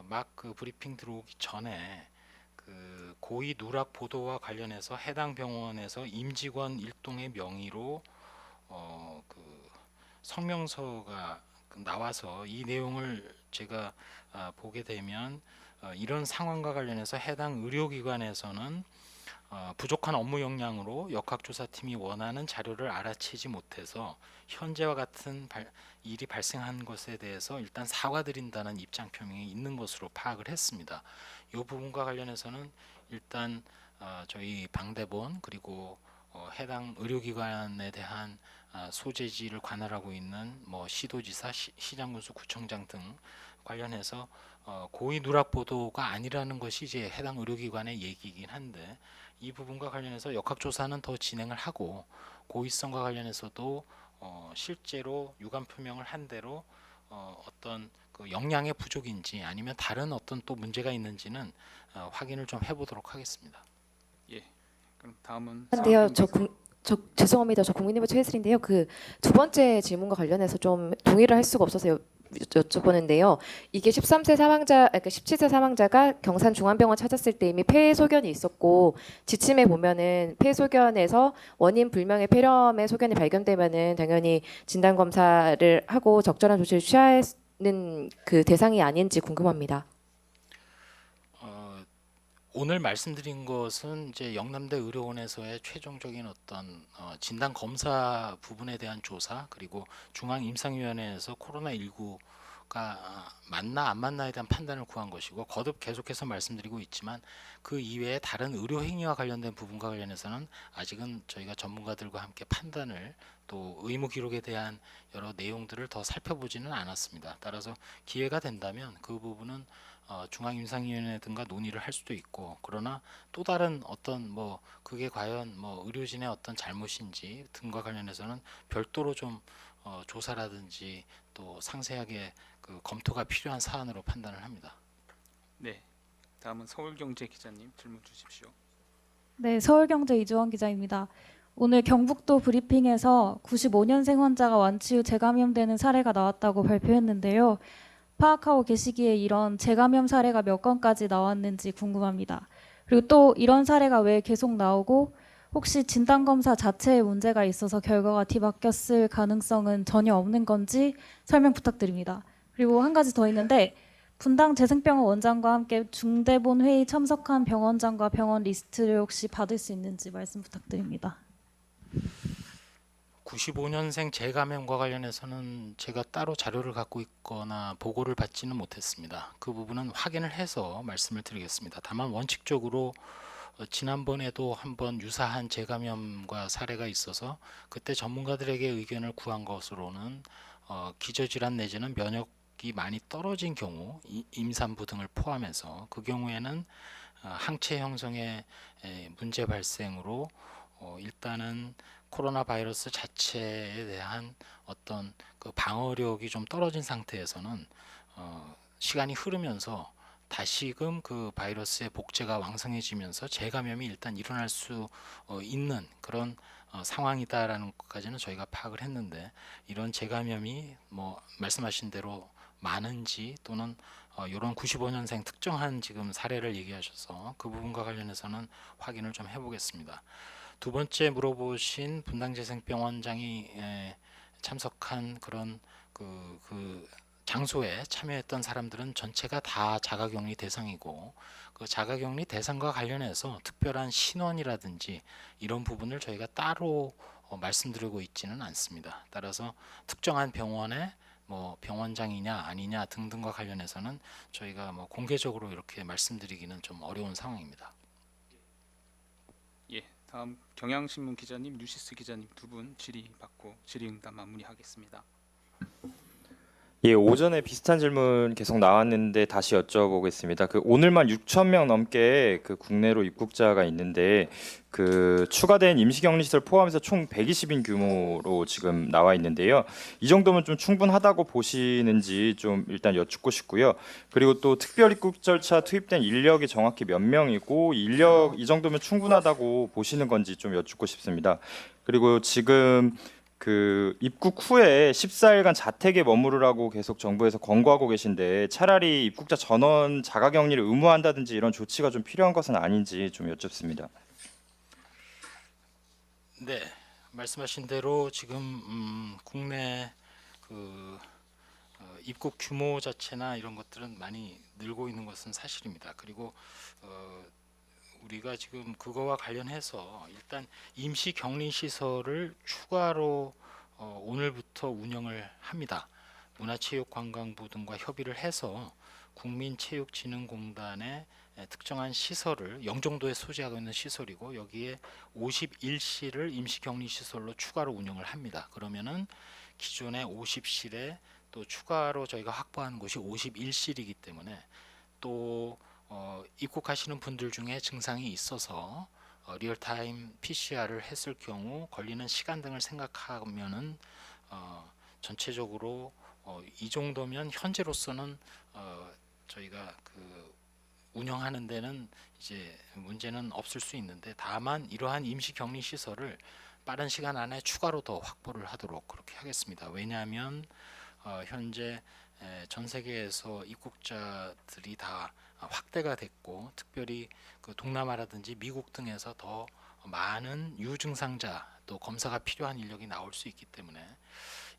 막 그 브리핑 들어오기 전에 그 고의 누락 보도와 관련해서 해당 병원에서 임직원 일동의 명의로 그 성명서가 나와서 이 내용을 제가 보게 되면 이런 상황과 관련해서 해당 의료기관에서는 부족한 업무 역량으로 역학조사팀이 원하는 자료를 알아채지 못해서 현재와 같은 일이 발생한 것에 대해서 일단 사과드린다는 입장 표명이 있는 것으로 파악을 했습니다. 이 부분과 관련해서는 일단 저희 방대본 그리고 해당 의료기관에 대한 소재지를 관할하고 있는 뭐 시도지사, 시장군수, 구청장 등 관련해서 고의 누락 보도가 아니라는 것이 이제 해당 의료기관의 얘기이긴 한데 이 부분과 관련해서 역학조사는 더 진행을 하고 고의성과 관련해서도 실제로 유감 표명을 한 대로 어떤 그 역량의 부족인지 아니면 다른 어떤 또 문제가 있는지는 확인을 좀 해보도록 하겠습니다. 예. 그럼 다음은 근데요, 사학연구소. 저 죄송합니다. 저 국민의힘 최혜슬인데요. 그 두 번째 질문과 관련해서 좀 동의를 할 수가 없어서 여쭤보는데요. 이게 13세 사망자, 그러니까 17세 사망자가 경산중앙병원 찾았을 때 이미 폐 소견이 있었고 지침에 보면은 폐 소견에서 원인 불명의 폐렴의 소견이 발견되면은 당연히 진단 검사를 하고 적절한 조치를 취하는 그 대상이 아닌지 궁금합니다. 오늘 말씀드린 것은 이제 영남대 의료원에서의 최종적인 어떤 진단 검사 부분에 대한 조사 그리고 중앙임상위원회에서 코로나19가 맞나 안 맞나에 대한 판단을 구한 것이고 거듭 계속해서 말씀드리고 있지만 그 이외에 다른 의료 행위와 관련된 부분과 관련해서는 아직은 저희가 전문가들과 함께 판단을 또 의무 기록에 대한 여러 내용들을 더 살펴보지는 않았습니다. 따라서 기회가 된다면 그 부분은 중앙임상위원회 등과 논의를 할 수도 있고 그러나 또 다른 어떤 뭐 그게 과연 뭐 의료진의 어떤 잘못인지 등과 관련해서는 별도로 좀 조사라든지 또 상세하게 그 검토가 필요한 사안으로 판단을 합니다. 네. 다음은 서울경제 기자님 질문 주십시오. 네, 서울경제 이주원 기자입니다. 오늘 경북도 브리핑에서 95년생 환자가 완치 후 재감염되는 사례가 나왔다고 발표했는데요. 파악하고 계시기에 이런 재감염 사례가 몇 건까지 나왔는지 궁금합니다. 그리고 또 이런 사례가 왜 계속 나오고 혹시 진단검사 자체에 문제가 있어서 결과가 뒤바뀌었을 가능성은 전혀 없는 건지 설명 부탁드립니다. 그리고 한 가지 더 있는데 분당 재생병원 원장과 함께 중대본 회의 참석한 병원장과 병원 리스트를 혹시 받을 수 있는지 말씀 부탁드립니다. 95년생 재감염과 관련해서는 제가 따로 자료를 갖고 있거나 보고를 받지는 못했습니다. 그 부분은 확인을 해서 말씀을 드리겠습니다. 다만 원칙적으로 지난번에도 한번 유사한 재감염과 사례가 있어서 그때 전문가들에게 의견을 구한 것으로는 기저질환 내지는 면역이 많이 떨어진 경우 임산부 등을 포함해서 그 경우에는 항체 형성의 문제 발생으로 일단은 코로나 바이러스 자체에 대한 어떤 그 방어력이 좀 떨어진 상태에서는 시간이 흐르면서 다시금 그 바이러스의 복제가 왕성해지면서 재감염이 일단 일어날 수 있는 그런 상황이다라는 것까지는 저희가 파악을 했는데 이런 재감염이 뭐 말씀하신 대로 많은지 또는 이런 95년생 특정한 지금 사례를 얘기하셔서 그 부분과 관련해서는 확인을 좀 해보겠습니다. 두 번째 물어보신 분당재생병원장이 참석한 그런 그 장소에 참여했던 사람들은 전체가 다 자가격리 대상이고 그 자가격리 대상과 관련해서 특별한 신원이라든지 이런 부분을 저희가 따로 말씀드리고 있지는 않습니다. 따라서 특정한 병원에 뭐 병원장이냐 아니냐 등등과 관련해서는 저희가 뭐 공개적으로 이렇게 말씀드리기는 좀 어려운 상황입니다. 예. 다음 경향신문 기자님, 뉴시스 기자님 두 분 질의받고 질의응답 마무리하겠습니다. 예, 오전에 비슷한 질문 계속 나왔는데 다시 여쭤보겠습니다. 그 오늘만 6천 명 넘게 그 국내로 입국자가 있는데 그 추가된 임시격리시설 포함해서 총 120인 규모로 지금 나와 있는데요. 이 정도면 좀 충분하다고 보시는지 좀 일단 여쭙고 싶고요. 그리고 또 특별 입국 절차 투입된 인력이 정확히 몇 명이고 인력 이 정도면 충분하다고 보시는 건지 좀 여쭙고 싶습니다. 그리고 지금 그 입국 후에 14일간 자택에 머무르라고 계속 정부에서 권고하고 계신데 차라리 입국자 전원 자가격리를 의무화한다든지 이런 조치가 좀 필요한 것은 아닌지 좀 여쭙습니다. 네, 말씀하신 대로 지금 국내 그 입국 규모 자체나 이런 것들은 많이 늘고 있는 것은 사실입니다. 그리고 우리가 지금 그거와 관련해서 일단 임시 격리 시설을 추가로 오늘부터 운영을 합니다. 문화체육관광부 등과 협의를 해서 국민체육진흥공단의 특정한 시설을 영종도에 소재하고 있는 시설이고 여기에 51실을 임시격리시설로 추가로 운영을 합니다. 그러면은 기존의 50실에 또 추가로 저희가 확보한 곳이 51실이기 때문에 또 입국하시는 분들 중에 증상이 있어서 리얼타임 PCR을 했을 경우 걸리는 시간 등을 생각하면은 전체적으로 이 정도면 현재로서는 저희가 그 운영하는 데는 이제 문제는 없을 수 있는데 다만 이러한 임시 격리 시설을 빠른 시간 안에 추가로 더 확보를 하도록 그렇게 하겠습니다. 왜냐하면 현재 전 세계에서 입국자들이 다 확대가 됐고 특별히 그 동남아라든지 미국 등에서 더 많은 유증상자 또 검사가 필요한 인력이 나올 수 있기 때문에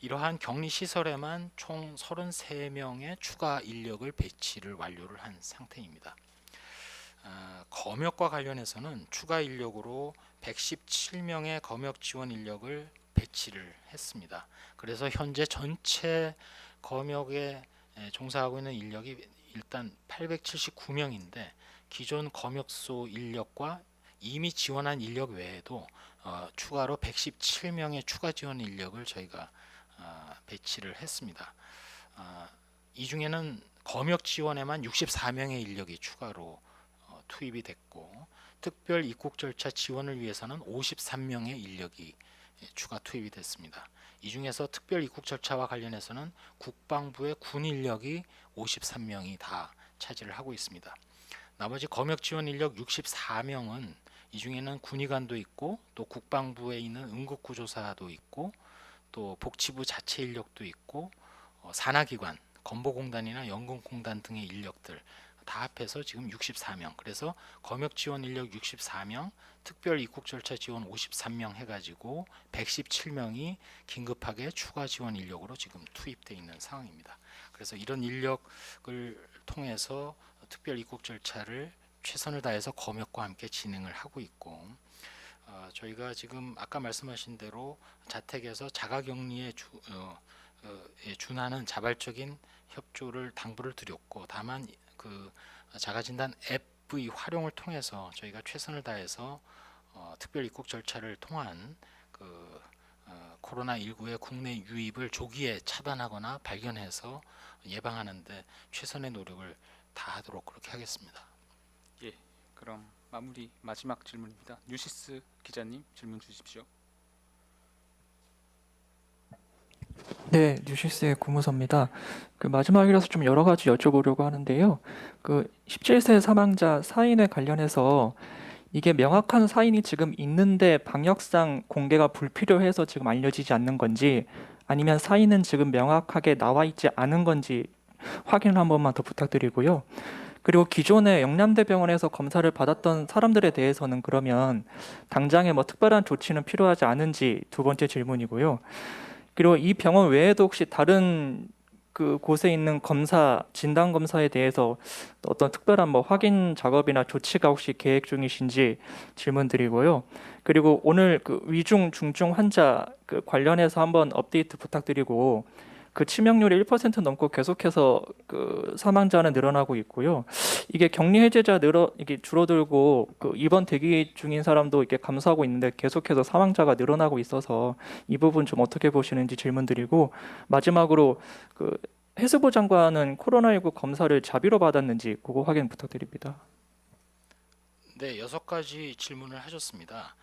이러한 격리 시설에만 총 33명의 추가 인력을 배치를 완료를 한 상태입니다. 검역과 관련해서는 추가 인력으로 117명의 검역 지원 인력을 배치를 했습니다. 그래서 현재 전체 검역에 종사하고 있는 인력이 일단 879명인데 기존 검역소 인력과 이미 지원한 인력 외에도 추가로 117명의 추가 지원 인력을 저희가 배치를 했습니다. 이 중에는 검역 지원에만 64명의 인력이 추가로 투입이 됐고 특별 입국 절차 지원을 위해서는 53명의 인력이 추가 투입이 됐습니다. 이 중에서 특별 입국 절차와 관련해서는 국방부의 군 인력이 53명이 다 차지를 하고 있습니다. 나머지 검역 지원 인력 64명은 이 중에는 군의관도 있고 또 국방부에 있는 응급구조사도 있고 또 복지부 자체 인력도 있고 산하기관, 건보공단이나 연금공단 등의 인력들 다 합해서 지금 64명. 그래서 검역 지원 인력 64명, 특별 입국 절차 지원 53명 해가지고 117명이 긴급하게 추가 지원 인력으로 지금 투입되어 있는 상황입니다. 그래서 이런 인력을 통해서 특별 입국 절차를 최선을 다해서 검역과 함께 진행을 하고 있고 저희가 지금 아까 말씀하신 대로 자택에서 자가격리에 준하는 자발적인 협조를 당부를 드렸고 다만 그 자가진단 앱의 활용을 통해서 저희가 최선을 다해서 특별 입국 절차를 통한 그 코로나19의 국내 유입을 조기에 차단하거나 발견해서 예방하는데 최선의 노력을 다하도록 그렇게 하겠습니다. 예, 그럼 마무리 마지막 질문입니다. 뉴시스 기자님 질문 주십시오. 네, 뉴시스의 구무서입니다. 그 마지막이라서 좀 여러 가지 여쭤보려고 하는데요. 그 17세 사망자 사인에 관련해서 이게 명확한 사인이 지금 있는데 방역상 공개가 불필요해서 지금 알려지지 않는 건지 아니면 사인은 지금 명확하게 나와 있지 않은 건지 확인을 한 번만 더 부탁드리고요. 그리고 기존에 영남대병원에서 검사를 받았던 사람들에 대해서는 그러면 당장에 뭐 특별한 조치는 필요하지 않은지 두 번째 질문이고요. 그리고 이 병원 외에도 혹시 다른 그 곳에 있는 검사, 진단 검사에 대해서 어떤 특별한 뭐 확인 작업이나 조치가 혹시 계획 중이신지 질문드리고요. 그리고 오늘 그 위중, 중증 환자 그 관련해서 한번 업데이트 부탁드리고 그 치명률이 1% 넘고 계속해서 그 사망자는 늘어나고 있고요. 이게 격리 해제자 이게 줄어들고 그 입원 대기 중인 사람도 이렇게 감소하고 있는데 계속해서 사망자가 늘어나고 있어서 이 부분 좀 어떻게 보시는지 질문드리고 마지막으로 그 해수부 장관은 코로나19 검사를 자비로 받았는지 그거 확인 부탁드립니다. 네, 6가지 질문을 하셨습니다.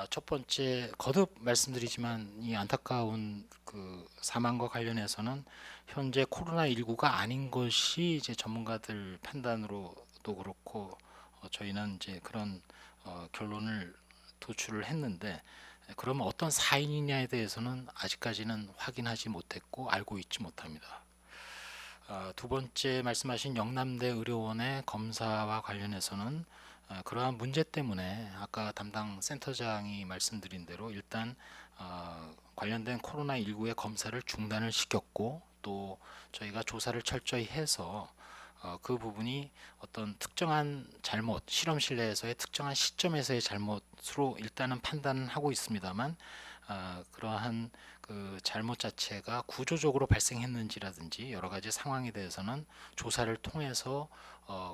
첫 번째 거듭 말씀드리지만 이 안타까운 그 사망과 관련해서는 현재 코로나19가 아닌 것이 이제 전문가들 판단으로도 그렇고 저희는 이제 그런 결론을 도출을 했는데 그러면 어떤 사인이냐에 대해서는 아직까지는 확인하지 못했고 알고 있지 못합니다. 두 번째 말씀하신 영남대 의료원의 검사와 관련해서는 그러한 문제 때문에 아까 담당 센터장이 말씀드린 대로 일단 관련된 코로나19의 검사를 중단을 시켰고 또 저희가 조사를 철저히 해서 그 부분이 어떤 특정한 잘못, 실험실 내에서의 특정한 시점에서의 잘못으로 일단은 판단은 하고 있습니다만 그러한 그 잘못 자체가 구조적으로 발생했는지라든지 여러 가지 상황에 대해서는 조사를 통해서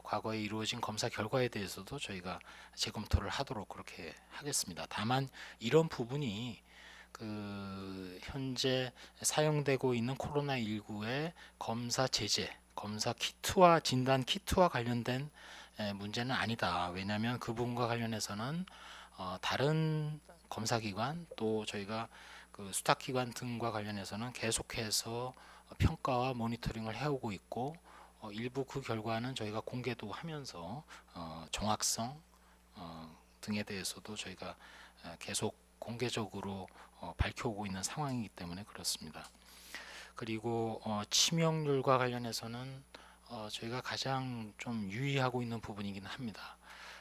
과거에 이루어진 검사 결과에 대해서도 저희가 재검토를 하도록 그렇게 하겠습니다. 다만 이런 부분이 그 현재 사용되고 있는 코로나19의 검사 제재, 검사 키트와 진단 키트와 관련된 문제는 아니다. 왜냐하면 그 부분과 관련해서는 다른 검사기관 또 저희가 그 수탁기관 등과 관련해서는 계속해서 평가와 모니터링을 해오고 있고 일부 그 결과는 저희가 공개도 하면서 정확성 등에 대해서도 저희가 계속 공개적으로 밝혀오고 있는 상황이기 때문에 그렇습니다. 그리고 치명률과 관련해서는 저희가 가장 좀 유의하고 있는 부분이긴 합니다.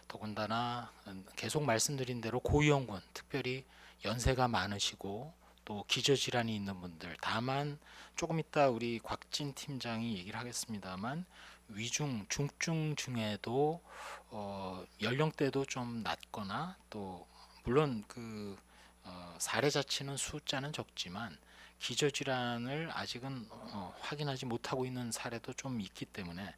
더군다나 계속 말씀드린 대로 고위험군, 특별히 연세가 많으시고 또 기저질환이 있는 분들, 다만 조금 이따 우리 곽진 팀장이 얘기를 하겠습니다만 위중, 중증 중에도 연령대도 좀 낮거나 또 물론 그 사례 자체는 숫자는 적지만 기저질환을 아직은 확인하지 못하고 있는 사례도 좀 있기 때문에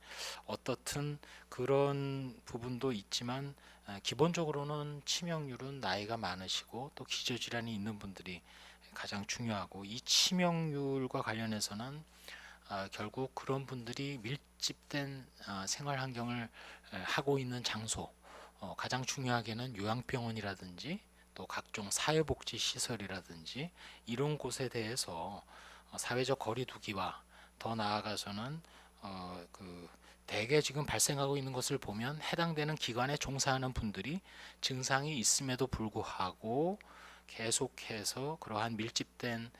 어떻든 그런 부분도 있지만 기본적으로는 치명률은 나이가 많으시고 또 기저질환이 있는 분들이 가장 중요하고 이 치명률과 관련해서는 결국 그런 분들이 밀집된 생활 환경을 하고 있는 장소 가장 중요하게는 요양병원이라든지 또 각종 사회복지 시설이라든지 이런 곳에 대해서 사회적 거리두기와 더 나아가서는 그 대개 지금 발생하고 있는 것을 보면 해당되는 기관에 종사하는 분들이 증상이 있음에도 불구하고 계속해서 그러한 밀집된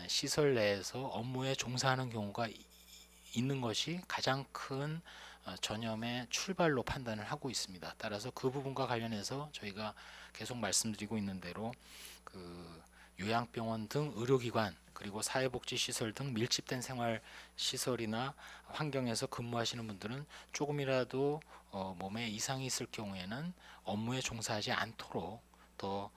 시설 내에서 업무에 종사하는 경우가 있는 것이 가장 큰 전염의 출발로 판단을 하고 있습니다. 따라서 그 부분과 관련해서 저희가 계속 말씀드리고 있는 대로 그 요양병원 등 의료기관 그리고 사회복지시설 등 밀집된 생활시설이나 환경에서 근무하시는 분들은 조금이라도 몸에 이상이 있을 경우에는 업무에 종사하지 않도록 더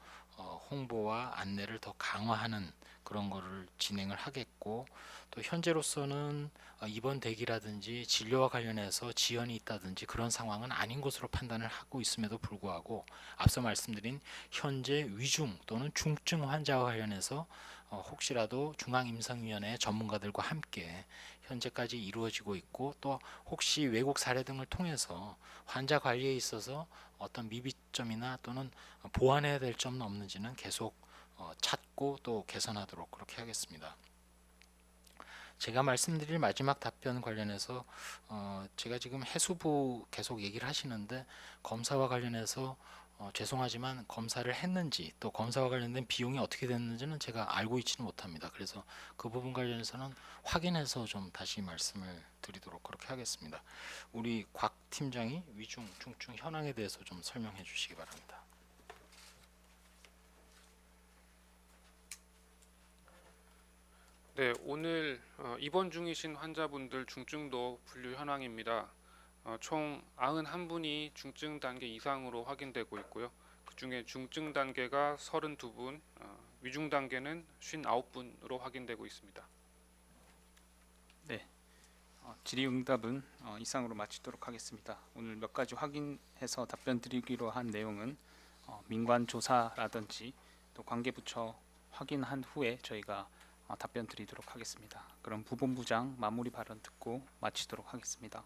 홍보와 안내를 더 강화하는 그런 거를 진행을 하겠고 또 현재로서는 입원 대기라든지 진료와 관련해서 지연이 있다든지 그런 상황은 아닌 것으로 판단을 하고 있음에도 불구하고 앞서 말씀드린 현재 위중 또는 중증 환자와 관련해서 혹시라도 중앙임상위원회 전문가들과 함께 현재까지 이루어지고 있고 또 혹시 외국 사례 등을 통해서 환자 관리에 있어서 어떤 미비점이나 또는 보완해야 될 점은 없는지는 계속 찾고 또 개선하도록 그렇게 하겠습니다. 제가 말씀드릴 마지막 답변 관련해서 제가 지금 해수부 계속 얘기를 하시는데 검사와 관련해서 죄송하지만 검사를 했는지 또 검사와 관련된 비용이 어떻게 됐는지는 제가 알고 있지는 못합니다. 그래서 그 부분 관련해서는 확인해서 좀 다시 말씀을 드리도록 그렇게 하겠습니다. 우리 곽 팀장이 위중, 중증 현황에 대해서 좀 설명해 주시기 바랍니다. 네, 오늘 입원 중이신 환자분들 중증도 분류 현황입니다. 총 91분이 중증 단계 이상으로 확인되고 있고요. 그 중에 중증 단계가 32분, 위중 단계는 59분으로 확인되고 있습니다. 네, 질의응답은 이상으로 마치도록 하겠습니다. 오늘 몇 가지 확인해서 답변 드리기로 한 내용은 민관 조사라든지 또 관계부처 확인한 후에 저희가 답변 드리도록 하겠습니다. 그럼 부본부장 마무리 발언 듣고 마치도록 하겠습니다.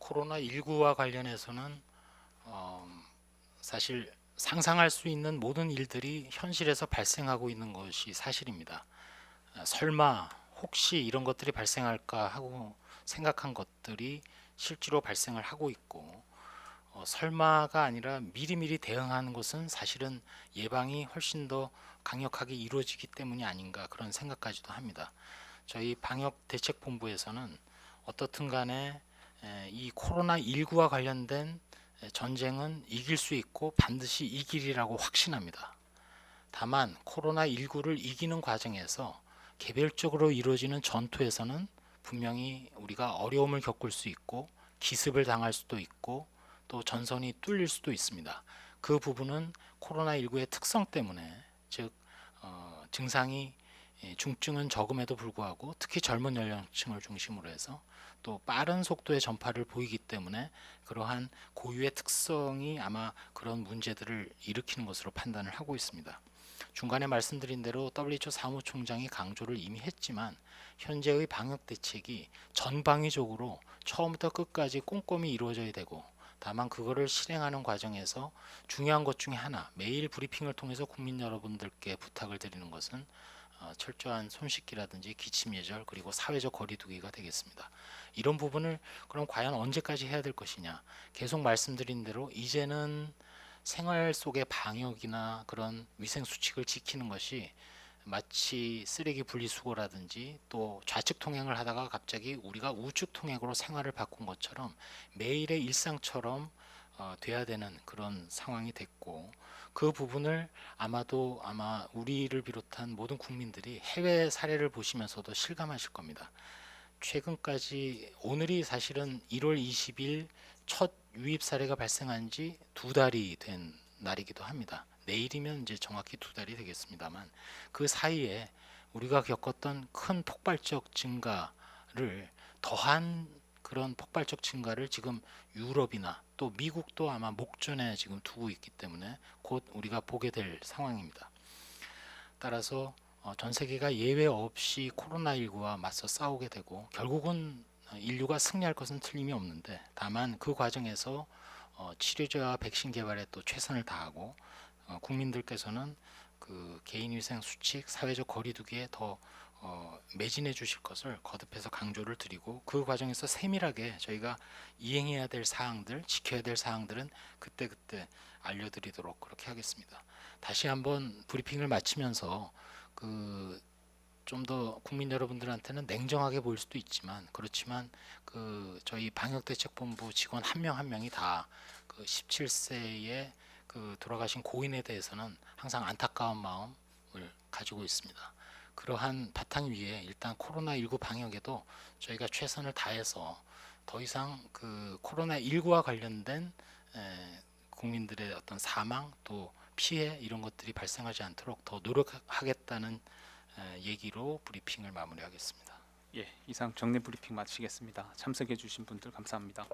코로나19와 관련해서는 사실 상상할 수 있는 모든 일들이 현실에서 발생하고 있는 것이 사실입니다. 설마 혹시 이런 것들이 발생할까 하고 생각한 것들이 실제로 발생을 하고 있고 설마가 아니라 미리미리 대응하는 것은 사실은 예방이 훨씬 더 강력하게 이루어지기 때문이 아닌가 그런 생각까지도 합니다. 저희 방역대책본부에서는 어떻든 간에 이 코로나19와 관련된 전쟁은 이길 수 있고 반드시 이기리라고 확신합니다. 다만 코로나19를 이기는 과정에서 개별적으로 이루어지는 전투에서는 분명히 우리가 어려움을 겪을 수 있고 기습을 당할 수도 있고 또 전선이 뚫릴 수도 있습니다. 그 부분은 코로나19의 특성 때문에 즉 증상이 중증은 적음에도 불구하고 특히 젊은 연령층을 중심으로 해서 또 빠른 속도의 전파를 보이기 때문에 그러한 고유의 특성이 아마 그런 문제들을 일으키는 것으로 판단을 하고 있습니다. 중간에 말씀드린 대로 WHO 사무총장이 강조를 이미 했지만 현재의 방역 대책이 전방위적으로 처음부터 끝까지 꼼꼼히 이루어져야 되고 다만 그거를 실행하는 과정에서 중요한 것 중에 하나 매일 브리핑을 통해서 국민 여러분들께 부탁을 드리는 것은 철저한 손 씻기라든지 기침 예절 그리고 사회적 거리두기가 되겠습니다. 이런 부분을 그럼 과연 언제까지 해야 될 것이냐 계속 말씀드린 대로 이제는 생활 속의 방역이나 그런 위생 수칙을 지키는 것이 마치 쓰레기 분리수거라든지 또 좌측 통행을 하다가 갑자기 우리가 우측 통행으로 생활을 바꾼 것처럼 매일의 일상처럼 돼야 되는 그런 상황이 됐고 그 부분을 아마 우리를 비롯한 모든 국민들이 해외 사례를 보시면서도 실감하실 겁니다. 최근까지 오늘이 사실은 1월 20일 첫 유입 사례가 발생한 지 2달이 된 날이기도 합니다. 내일이면 이제 정확히 2달이 되겠습니다만 그 사이에 우리가 겪었던 큰 폭발적 증가를 더한 그런 폭발적 증가를 지금 유럽이나 또 미국도 아마 목전에 지금 두고 있기 때문에 곧 우리가 보게 될 상황입니다. 따라서 전 세계가 예외 없이 코로나19와 맞서 싸우게 되고 결국은 인류가 승리할 것은 틀림이 없는데 다만 그 과정에서 치료제와 백신 개발에 또 최선을 다하고 국민들께서는 그 개인위생 수칙, 사회적 거리두기에 더 매진해 주실 것을 거듭해서 강조를 드리고 그 과정에서 세밀하게 저희가 이행해야 될 사항들, 지켜야 될 사항들은 그때그때 알려드리도록 그렇게 하겠습니다. 다시 한번 브리핑을 마치면서 좀 더 국민 여러분들한테는 냉정하게 보일 수도 있지만 그렇지만 저희 방역대책본부 직원 한 명 한 명이 다 그 17세의 돌아가신 고인에 대해서는 항상 안타까운 마음을 가지고 있습니다. 그러한 바탕 위에 일단 코로나19 방역에도 저희가 최선을 다해서 더 이상 코로나19와 관련된 국민들의 어떤 사망 또 피해 이런 것들이 발생하지 않도록 더 노력하겠다는 얘기로 브리핑을 마무리하겠습니다. 예, 이상 정례 브리핑 마치겠습니다. 참석해 주신 분들 감사합니다.